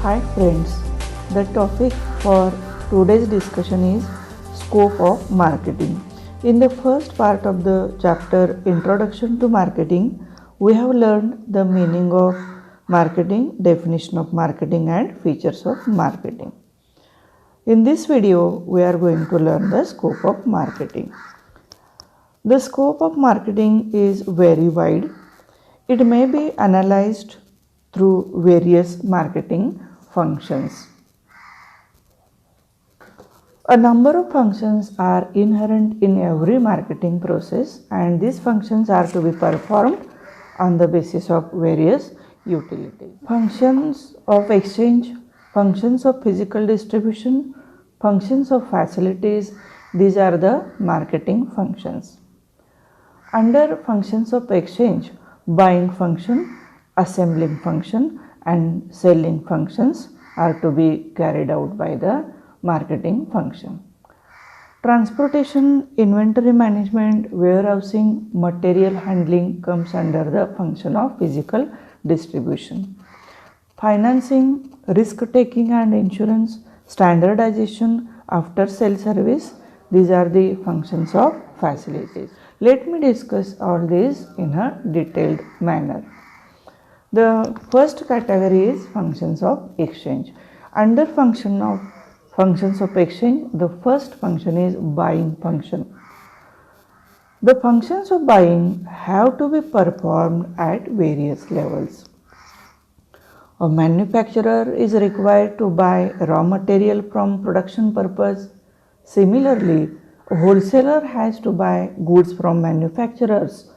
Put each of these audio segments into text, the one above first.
Hi friends, the topic for today's discussion is scope of marketing. In the first part of the chapter Introduction to Marketing, we have learned the meaning of marketing, definition of marketing and features of marketing. In this video, we are going to learn the scope of marketing. The scope of marketing is very wide. It may be analyzed through various marketing functions. A number of functions are inherent in every marketing process, and these functions are to be performed on the basis of various utilities. Functions of exchange, functions of physical distribution, functions of facilities, these are the marketing functions. Under functions of exchange, buying function, assembling function and selling functions are to be carried out by the marketing function. Transportation, inventory management, warehousing, material handling comes under the function of physical distribution. Financing, risk taking and insurance, standardization, after sale service, these are the functions of facilities. Let me discuss all these in a detailed manner. The first category is functions of exchange. Under functions of exchange, the first function is buying function. The functions of buying have to be performed at various levels. A manufacturer is required to buy raw material from production purpose. Similarly, a wholesaler has to buy goods from manufacturers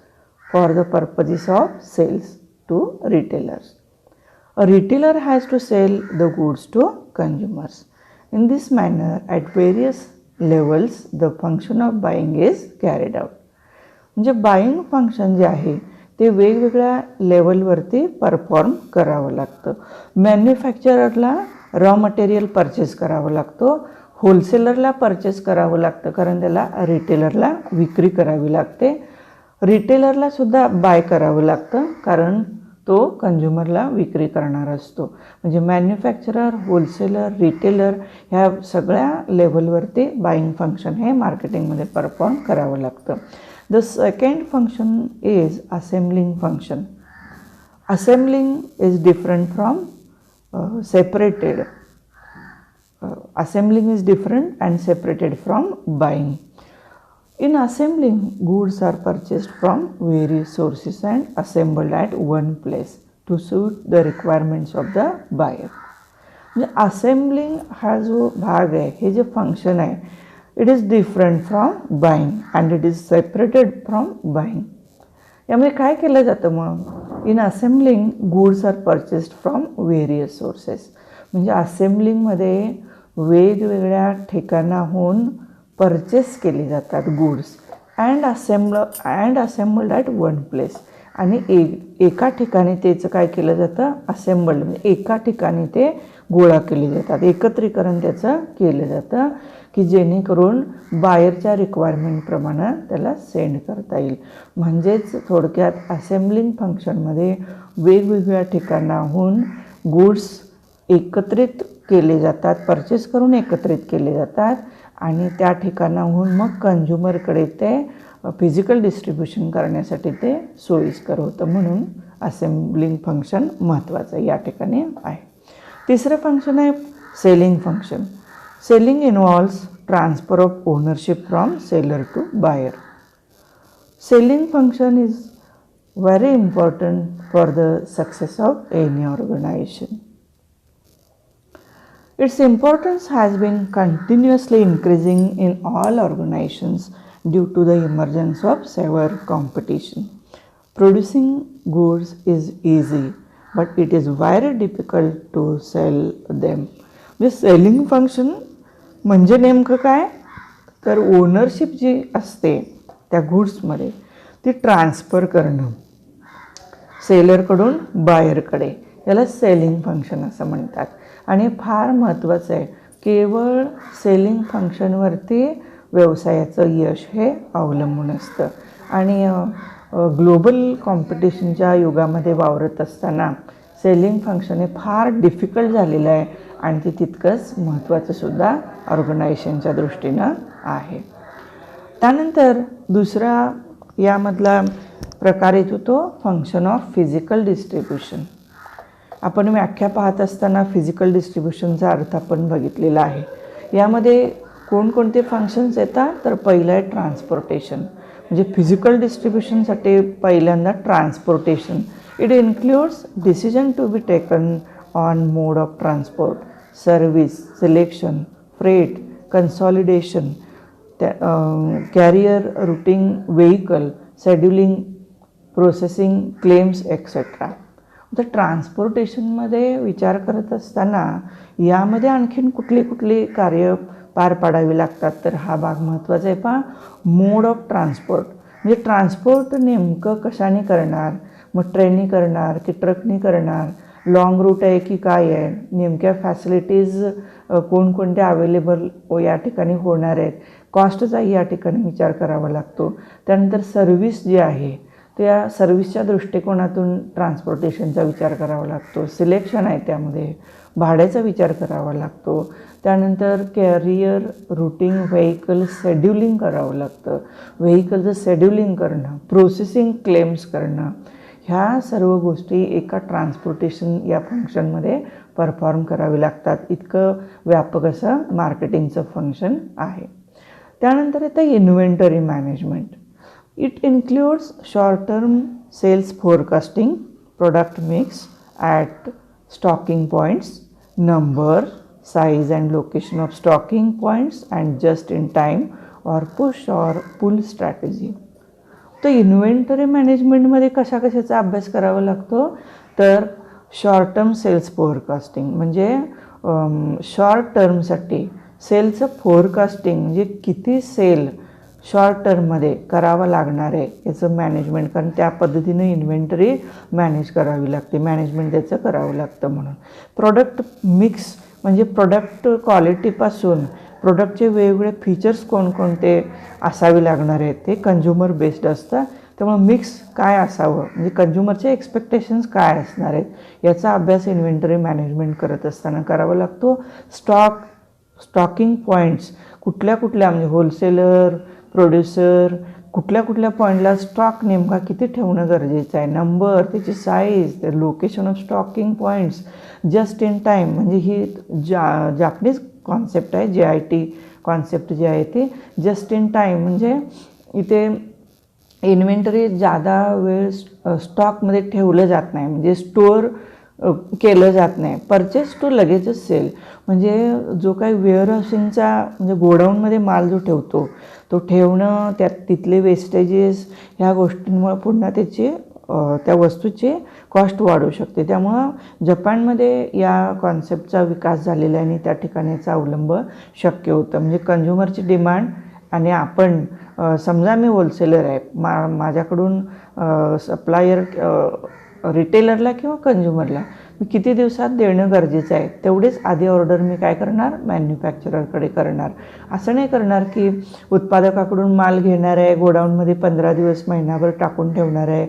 for the purposes of sales to retailers. A retailer has to sell the goods to consumers. In this manner, at various levels, the function of buying is carried out. म्हणजे buying function जे आहे ते वेगवेगळ्या लेवलवरती perform करावं लागतं. मॅन्युफॅक्चररला raw material purchase करावं लागतो, होलसेलरला परचेस करावं लागतं कारण त्याला रिटेलरला विक्री करावी लागते, रिटेलरला सुद्धा बाय करावं लागतं कारण तो कंझ्युमरला विक्री करणार असतो. म्हणजे मॅन्युफॅक्चरर, होलसेलर, रिटेलर ह्या सगळ्या लेवलवरती बाईंग फंक्शन हे मार्केटिंगमध्ये परफॉर्म करावं लागतं. The second function is assembling function. Assembling is different from separated. Assembling is different and separated from buying. In assembling, goods are purchased from various sources and assembled at one place to suit the requirements of the buyer. Assembling हा जो भाग आहे, हे जे function आहे, it is different from buying and it is separated from buying. यामध्ये काय केलं जातं मग? In assembling, goods are purchased from various sources. म्हणजे असेंब्लिंगमध्ये वेगवेगळ्या ठिकाणाहून परचेस केली जातात goods and assembled at one place. आणि एका ठिकाणी त्याचं काय केलं जातं? असेंबल्ड, म्हणजे एका ठिकाणी ते गोळा केले जातात, एकत्रीकरण त्याचं केलं जातं की जेणेकरून बायरच्या रिक्वायरमेंटप्रमाणे त्याला सेंड करता येईल. म्हणजेच थोडक्यात असेंब्लिंग फंक्शनमध्ये वेगवेगळ्या ठिकाणाहून गुड्स एकत्रित केले जातात, परचेस करून एकत्रित केले जातात आणि त्या ठिकाणाहून मग कंझ्युमरकडे ते फिजिकल डिस्ट्रीब्युशन करण्यासाठी ते सोयीस्कर होतं. म्हणून असेंब्लिंग फंक्शन महत्त्वाचं या ठिकाणी आहे. तिसरं फंक्शन आहे selling function. Selling involves transfer of ownership from seller to buyer. Selling function is very important for the success of any organisation. Its importance has been continuously increasing in all organizations due to the emergence of severe competition. Producing goods is easy, but it is very difficult to sell them. This selling function म्हणजे नेमकं काय? तर ownership जी असते त्या गुड्समध्ये ती transfer करणं सेलरकडून बायरकडे, याला selling function असं म्हणतात. आणि फार महत्त्वाचं आहे, केवळ सेलिंग फंक्शनवरती व्यवसायाचं यश हे अवलंबून असतं. आणि ग्लोबल कॉम्पिटिशनच्या युगामध्ये वावरत असताना सेलिंग फंक्शन हे फार डिफिकल्ट झालेलं आहे आणि ते तितकंच महत्त्वाचं सुद्धा ऑर्गनायझेशनच्या दृष्टीनं आहे. त्यानंतर दुसरा यामधला प्रकार येतो तो फंक्शन ऑफ फिजिकल डिस्ट्रीब्युशन. आपण व्याख्या पाहत असताना फिजिकल डिस्ट्रीब्युशनचा अर्थ आपण बघितलेला आहे. यामध्ये कोणकोणते फंक्शन्स येतात तर पहिलं आहे ट्रान्सपोर्टेशन. म्हणजे फिजिकल डिस्ट्रीब्युशनसाठी पहिल्यांदा transportation. It includes decision to be taken on mode of transport, service selection, freight, consolidation, carrier routing vehicle, scheduling, processing, claims etcetera. तर ट्रान्सपोर्टेशनमध्ये विचार करत असताना यामध्ये आणखीन कुठली कुठली कार्य पार पाडावी लागतात तर हा भाग महत्त्वाचा आहे. पहा, मोड ऑफ ट्रान्सपोर्ट म्हणजे ट्रान्सपोर्ट नेमकं कशाने करणार, मग ट्रेननी करणार की ट्रकनी करणार, लॉंग रूट आहे की काय आहे, नेमक्या फॅसिलिटीज कोणकोणत्या अवेलेबल या ठिकाणी होणार आहेत, कॉस्टचाही या ठिकाणी विचार करावा लागतो. त्यानंतर सर्व्हिस जी आहे त्या सर्व्हिसच्या दृष्टिकोनातून ट्रान्सपोर्टेशनचा विचार करावा लागतो. सिलेक्शन आहे त्यामध्ये भाड्याचा विचार करावा लागतो. त्यानंतर कॅरियर रूटिंग व्हेइकल शेड्युलिंग करावं लागतं. व्हेइकलचं शेड्युलिंग करणं, प्रोसेसिंग क्लेम्स करणं, ह्या सर्व गोष्टी एका ट्रान्सपोर्टेशन या फंक्शनमध्ये परफॉर्म करावी लागतात. इतकं व्यापक असं मार्केटिंगचं फंक्शन आहे. त्यानंतर येतं inventory management. It includes short term sales forecasting, product mix at stocking points, number, size and location of stocking points and just in time or push or pull strategy. तर inventory मॅनेजमेंटमध्ये कशाचा अभ्यास करावा लागतो तर short term sales forecasting म्हणजे short टर्मसाठी सेलचं forecasting म्हणजे किती सेल शॉर्ट टर्ममध्ये करावं लागणार आहे याचं मॅनेजमेंट, कारण त्या पद्धतीनं इन्व्हेंटरी मॅनेज करावी लागते, मॅनेजमेंट त्याचं करावं लागतं. म्हणून प्रोडक्ट मिक्स म्हणजे प्रोडक्ट क्वालिटीपासून प्रोडक्टचे वेगवेगळे फीचर्स कोणकोणते असावे लागणार आहेत ते कंझ्युमर बेस्ड असतं. त्यामुळे मिक्स काय असावं म्हणजे कंझ्युमरचे एक्सपेक्टेशन्स काय असणार आहेत याचा अभ्यास इन्व्हेंटरी मॅनेजमेंट करत असताना करावा लागतो. स्टॉकिंग पॉईंट्स कुठल्या म्हणजे होलसेलर, प्रोड्युसर कुठल्या पॉईंटला स्टॉक नेमका किती ठेवणं गरजेचं आहे, नंबर, त्याची साईज, ते location of stocking points, just in time म्हणजे ही जापनीज कॉन्सेप्ट आहे. JIT कॉन्सेप्ट जी आहे ती जस्ट इन टाईम म्हणजे इथे इन्व्हेंटरी जादा वेळ स्टॉकमध्ये ठेवलं जात नाही, म्हणजे स्टोअर केलं जात नाही. परचेस टू लगेचच सेल म्हणजे जो काही वेअरहाऊसिंगचा म्हणजे गोडाऊनमध्ये माल जो ठेवतो तो ठेवणं, त्यात तिथले वेस्टेजेस ह्या गोष्टींमुळे पुन्हा त्याची त्या वस्तूची कॉस्ट वाढू शकते. त्यामुळं जपानमध्ये या कॉन्सेप्टचा विकास झालेला आहे आणि त्या ठिकाणी याचा अवलंब शक्य होतं. म्हणजे कंझ्युमरची डिमांड आणि आपण समजा मी होलसेलर आहे, माझ्याकडून सप्लायर रिटेलरला किंवा कंझ्युमरला मी किती दिवसात देणं गरजेचं आहे तेवढेच आधी ऑर्डर मी काय करणार मॅन्युफॅक्चररकडे करणार. असं नाही करणार की उत्पादकाकडून माल घेणार आहे, गोडाऊनमध्ये 15 दिवस महिनाभर टाकून ठेवणार आहे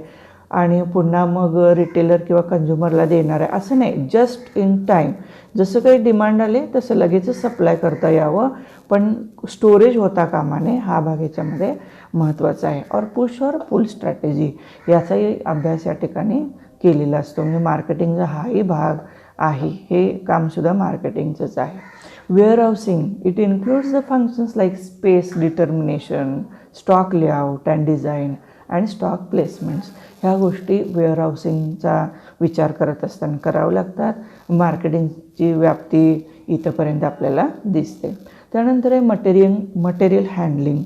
आणि पुन्हा मग रिटेलर किंवा कंझ्युमरला देणार आहे, असं नाही. जस्ट इन टाईम जसं काही डिमांड आले तसं लगेचच सप्लाय करता यावं, पण स्टोरेज होता कामा नये, हा भाग याच्यामध्ये महत्त्वाचा आहे. और पुश और पुल स्ट्रॅटेजी याचाही अभ्यास या ठिकाणी केलेला असतो. म्हणजे मार्केटिंगचा हाही भाग आहे, हे कामसुद्धा मार्केटिंगचंच आहे. वेअरहाऊसिंग it includes the functions like space determination, stock layout and design and stock placements. ह्या गोष्टी वेअरहाऊसिंगचा विचार करत असताना करावं लागतात. मार्केटिंगची व्याप्ती इथंपर्यंत आपल्याला दिसते. त्यानंतर आहे material handling.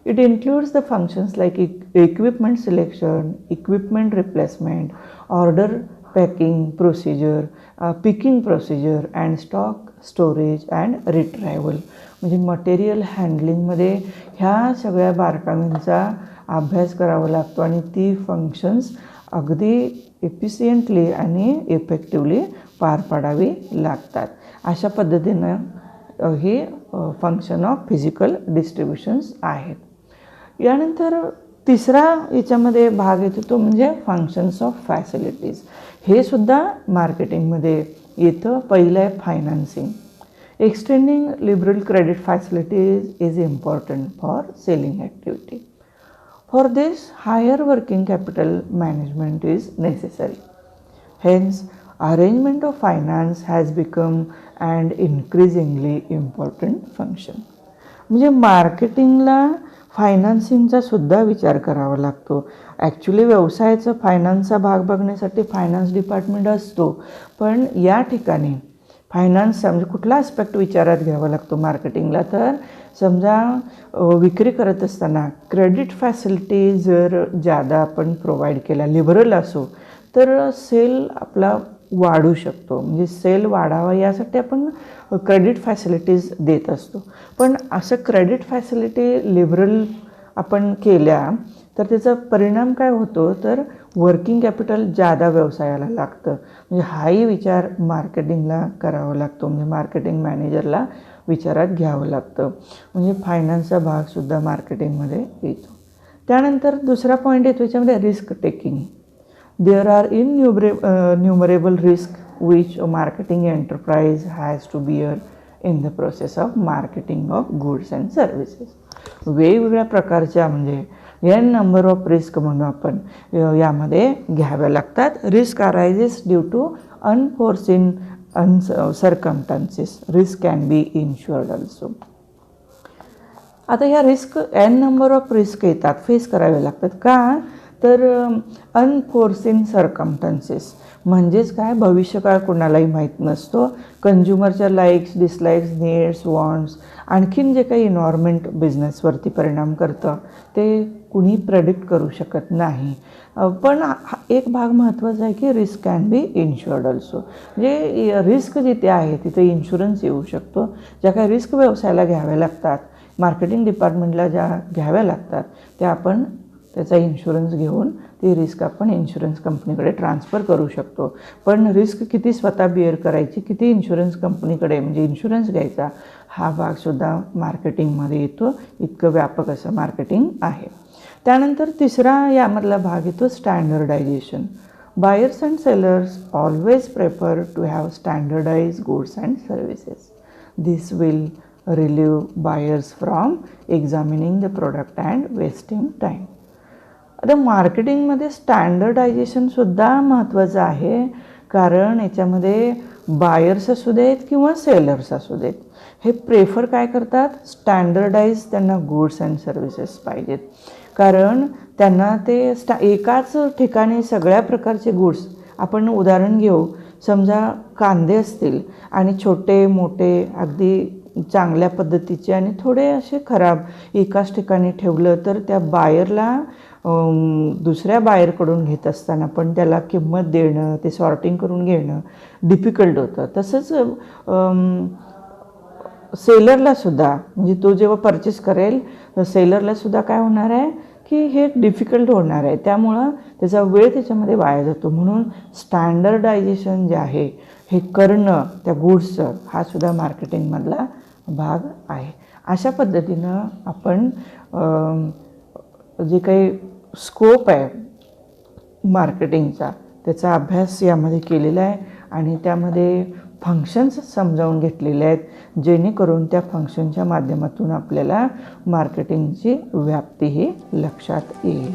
It includes the functions like equipment selection, equipment replacement, order packing procedure, picking procedure and stock storage and retrieval. म्हणजे मटेरियल हँडलिंगमध्ये ह्या सगळ्या बारकाव्यांचा अभ्यास करावा लागतो आणि ती फंक्शन्स अगदी एफिशियंटली आणि इफेक्टिवली पार पाडावी लागतात. अशा पद्धतीनं हे फंक्शन ऑफ फिजिकल डिस्ट्रीब्युशन्स आहेत. यानंतर तिसरा याच्यामध्ये भाग येतो तो म्हणजे फंक्शन्स ऑफ फॅसिलिटीज. हे सुद्धा मार्केटिंगमध्ये येतं. पहिलं आहे financing. Extending liberal credit facilities is important for selling activity. For this, higher working capital management is necessary. Hence, arrangement of finance has become an increasingly important function. म्हणजे मार्केटिंगला फायनान्सिंगचा सुद्धा विचार करावा लागतो. ॲक्च्युली व्यवसायाचं फायनान्सचा भाग बघण्यासाठी फायनान्स डिपार्टमेंट असतो, पण या ठिकाणी फायनान्सचा म्हणजे कुठला ॲस्पेक्ट विचारात घ्यावा लागतो मार्केटिंगला. तर समजा विक्री करत असताना क्रेडिट फॅसिलिटी जर जादा आपण प्रोव्हाइड केला, लिबरल असो, तर सेल आपला वाढू शकतो. म्हणजे सेल वाढावा यासाठी आपण क्रेडिट फॅसिलिटीज देत असतो. पण असं क्रेडिट फॅसिलिटी लिबरल आपण केल्या तर त्याचा परिणाम काय होतो, तर वर्किंग कॅपिटल जादा व्यवसायाला लागतं. म्हणजे हाही विचार मार्केटिंगला करावा लागतो. म्हणजे मार्केटिंग मॅनेजरला विचारात घ्यावं लागतं. म्हणजे फायनान्सचा भागसुद्धा मार्केटिंगमध्ये येतो. त्यानंतर दुसरा पॉईंट येतो याच्यामध्ये risk taking. There are numerable risk which a marketing enterprise has to bear in the process of marketing of goods and services. वेगवेगळ्या प्रकारच्या म्हणजे एन नंबर ऑफ रिस्क म्हणून आपण यामध्ये घ्याव्या लागतात. Risk arises due to unforeseen circumstances. Risk can be insured also. आता ह्या risk n number of risk येतात, फेस करावे लागतात. का तर अनफोर्सिन सर्कमस्टन्सेस म्हणजेच काय, भविष्यकाळ कोणालाही माहीत नसतो. कंझ्युमरच्या लाईक्स, डिसलाईक्स, नीड्स, वॉन्ट्स, आणखीन जे काही इन्व्हायरमेंट बिझनेसवरती परिणाम करतं ते कुणी प्रेडिक्ट करू शकत नाही. पण एक भाग महत्त्वाचा आहे की risk can be insured also. म्हणजे रिस्क जिथे आहे तिथे इन्शुरन्स येऊ शकतो. ज्या काही रिस्क व्यवसायाला घ्याव्या लागतात, मार्केटिंग डिपार्टमेंटला ज्या घ्याव्या लागतात त्या आपण त्याचा इन्शुरन्स घेऊन ती रिस्क आपण इन्शुरन्स कंपनीकडे ट्रान्सफर करू शकतो. पण रिस्क किती स्वतः बिअर करायची, किती इन्शुरन्स कंपनीकडे म्हणजे इन्शुरन्स घ्यायचा, हा भागसुद्धा मार्केटिंगमध्ये येतो. इतकं व्यापक असं मार्केटिंग आहे. त्यानंतर तिसरा यामधला भाग येतो standardisation. Buyers and sellers always prefer to have standardise goods and services. This will relieve buyers from examining the product and wasting time. आता मार्केटिंगमध्ये स्टँडर्डायझेशनसुद्धा महत्त्वाचं आहे, कारण याच्यामध्ये बायर्स असू देत किंवा सेलर्स असू देत, हे प्रेफर काय करतात, स्टँडर्डाइज त्यांना गुड्स अँड सर्व्हिसेस पाहिजेत. कारण त्यांना ते एकाच ठिकाणी सगळ्या प्रकारचे गुड्स, आपण उदाहरण घेऊ, समजा कांदे असतील आणि छोटे मोठे अगदी चांगल्या पद्धतीचे आणि थोडे असे खराब एकाच ठिकाणी ठेवलं तर त्या बायरला दुसऱ्या बायरकडून घेत असताना पण त्याला किंमत देणं, ते सॉर्टिंग करून घेणं डिफिकल्ट होतं. तसंच सेलरलासुद्धा, म्हणजे तो जेव्हा परचेस करेल तर सेलरलासुद्धा काय होणार आहे की हे डिफिकल्ट होणार आहे. त्यामुळं त्याचा वेळ त्याच्यामध्ये वाया जातो. म्हणून स्टँडर्डायझेशन जे आहे हे करणं त्या गुड्सचं, हा सुद्धा मार्केटिंगमधला भाग आहे. अशा पद्धतीनं आपण जे काही स्कोप आहे मार्केटिंगचा त्याचा अभ्यास यामध्ये केलेला आहे आणि त्यामध्ये फंक्शन्स समजावून घेतलेले आहेत, जेणेकरून त्या फंक्शनच्या माध्यमातून आपल्याला मार्केटिंगची व्याप्ती ही लक्षात येईल.